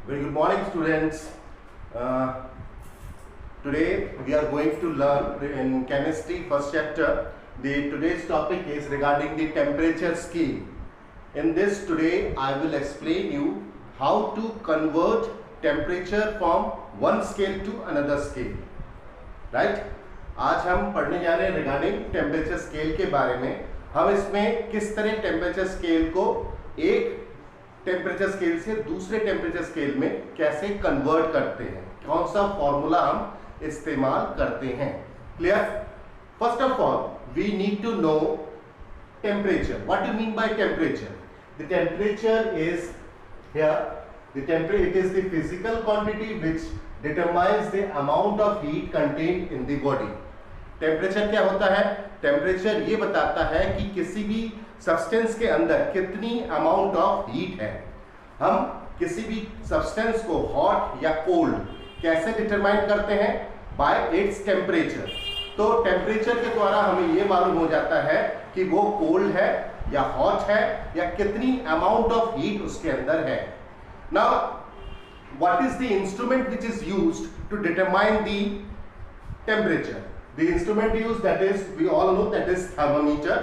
Very good morning, students. Uh, Today we are going to learn in chemistry first chapter. Today's topic is regarding the temperature scale. In this today I will explain you how to convert temperature from one scale to another scale. Right? आज हम पढ़ने जा रहे हैं regarding temperature scale के बारे में. हम इसमें किस तरह टेम्परेचर स्केल को एक टेम्परेचर स्केल से दूसरे टेम्परेचर स्केल में कैसे कन्वर्ट करते हैं, कौन सा फॉर्मूला हम इस्तेमाल करते हैं. Clear? First of all we need to know temperature. What do mean by temperature? The temperature is here. The temperature, it is the physical quantity which determines the amount of heat contained in the body. Temperature क्या होता है? Temperature ये बताता है कि किसी भी substance के अंदर कितनी अमाउंट ऑफ हीट है. हम किसी भी सब्सटेंस को हॉट या कोल्ड कैसे डिटरमाइन करते हैं? Bye its temperature. तो टेम्परेचर के द्वारा हमें ये मालूम हो जाता है कि वो कोल्ड है या हॉट है या कितनी अमाउंट ऑफ हीट उसके अंदर है. Now, what is the instrument which is used to determine the temperature? The instrument used, that is, we all know, that is thermometer.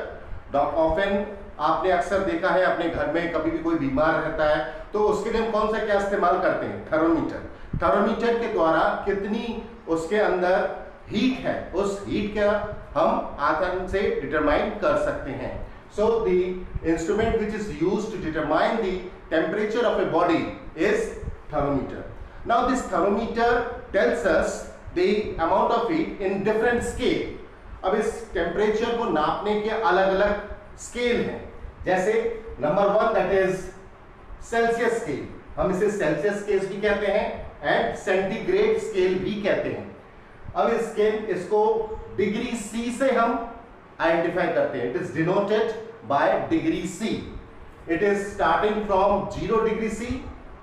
Often आपने अक्सर देखा है अपने घर में, कभी भी कोई बीमार रहता है तो उसके लिए हम कौन सा क्या इस्तेमाल करते हैं? थर्मोमीटर. थर्मोमीटर के द्वारा कितनी उसके अंदर हीट है, उस हीट का हम आसानी से डिटरमाइन कर सकते हैं. So the instrument which is used to determine the temperature of a body is thermometer. Now this thermometer tells us the amount of heat in different scale. अब इस टेम्परेचर को नापने के अलग अलग स्केल हैं. जैसे number 1 that is Celsius scale. हम इसे सेल्सियस स्केल भी कहते हैं एंड सेंटीग्रेड स्केल भी कहते हैं. अब इस स्केल इसको डिग्री सी से हम आइडेंटिफाई करते हैं. It is denoted by degree C. It is starting from 0 degree C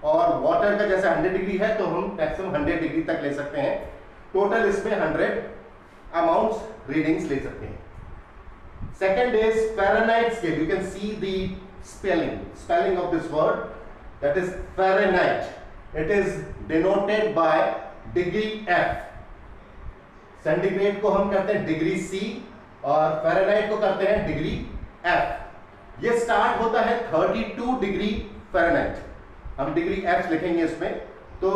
और वाटर का जैसे 100 डिग्री है तो हम मैक्सिमम 100 डिग्री तक ले सकते हैं. टोटल इसमें 100 अमाउंट्स रीडिंग्स ले सकते हैं. Second is Fahrenheit scale. You can see the spelling of this word, that is Fahrenheit. It is denoted by degree F. Centigrade को हम कहते हैं डिग्री सी और फ़ारेनहाइट को करते हैं डिग्री एफ. ये स्टार्ट होता है 32 डिग्री फ़ारेनहाइट. हम डिग्री एफ लिखेंगे इसमें. तो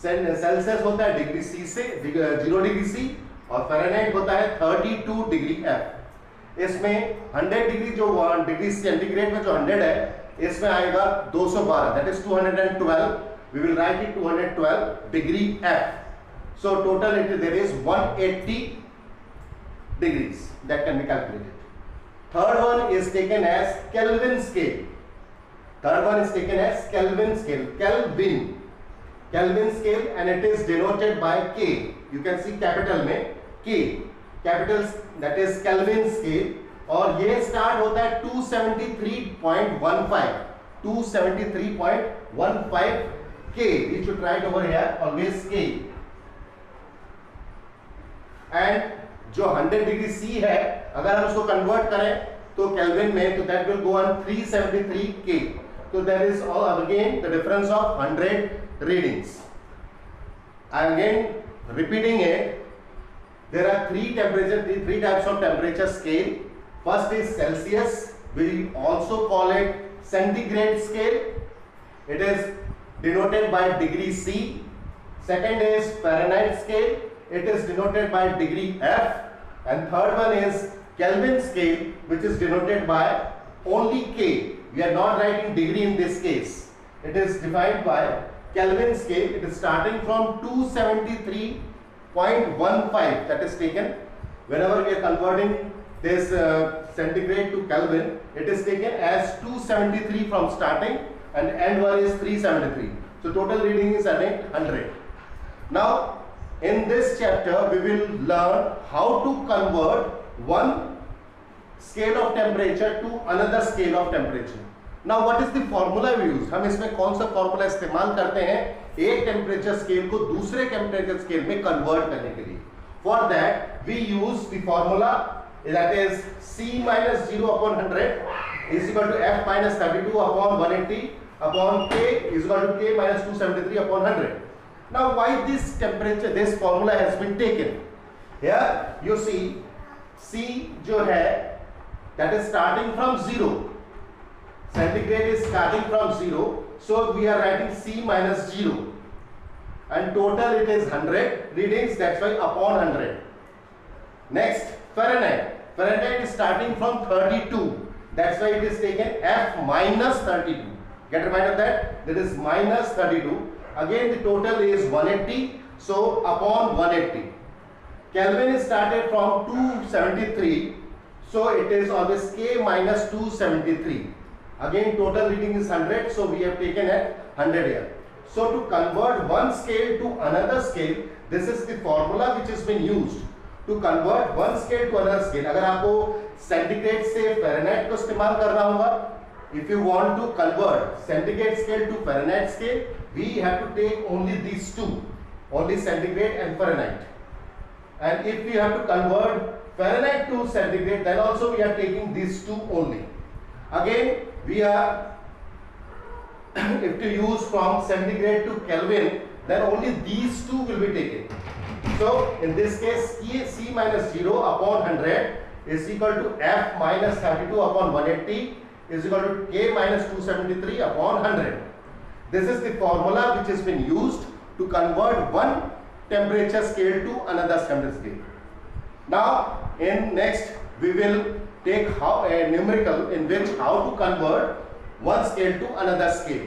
सेल्सियस होता है डिग्री सी से 0 डिग्री सी और फ़ारेनहाइट होता है 32 डिग्री एफ. इसमें 100 डिग्री जो डिग्री सेंटीग्रेड में जो 100 है इसमें आएगा 212, that is 212. We will write it 212 degree F. So total there is 180 degrees that can be calculated. Third one is taken as Kelvin scale. Third one is taken as Kelvin scale. Kelvin scale, and it is denoted by K. You can see capital में K. Capital, that is Kelvin scale. और ये start होता है 273.15. 273.15 K. You should write over here always K. And जो 100 degree C है अगर हम उसको कन्वर्ट करें तो केल्विन में, तो that will go on 373 K. तो there is again the difference of 100 readings. I again repeating it. There are three types of temperature scale. First is Celsius. We also call it centigrade scale. It is denoted by degree C. Second is Fahrenheit scale. It is denoted by degree F, and third one is Kelvin scale, which is denoted by only K. We are not writing degree in this case. It is defined by Kelvin scale. It is starting from 273.15. That is taken whenever we are converting this centigrade to Kelvin. It is taken as 273 from starting, and end one is 373. So total reading is 100. Now in this chapter we will learn how to convert one scale of temperature to another scale of temperature. Now what is the formula we use? हम इसमें कौन सा formula इस्तेमाल करते हैं एक temperature scale को दूसरे टेम्परेचर स्केल में कन्वर्ट करने के लिए? For that we use the formula, that is C minus 0 upon 100 is equal to F minus 32 upon 180 upon K is equal to K minus 273 upon 100. Now why this temperature, this formula has been taken? Here you see C जो है that is starting from 0. Centigrade is starting from 0. So we are writing C minus 0. And total it is 100 readings, that's why upon 100. Next, Fahrenheit. Fahrenheit is starting from 32. That's why it is taken F minus 32. Get a mind of that? That is minus 32. Again the total is 180. So upon 180. Kelvin is started from 273. So it is always K minus 273. Again total reading is 100. So we have taken at 100 here. So to convert one scale to another scale, this is the formula which has been used. To convert one scale to another scale. अगर आपको centigrade से Fahrenheit को इस्तेमाल करना होगा, if you want to convert centigrade scale to Fahrenheit scale, we have to take only these two, only centigrade and Fahrenheit. And if we have to convert Fahrenheit to centigrade, then also we are taking these two only. Again, we are if to use from centigrade to Kelvin, then only these two will be taken. So in this case, C minus 0 upon 100 is equal to F minus 32 upon 180 is equal to K minus 273 upon 100. This is the formula which has been used to convert one temperature scale to another temperature scale. Now in next we will take a numerical in which how to convert one scale to another scale.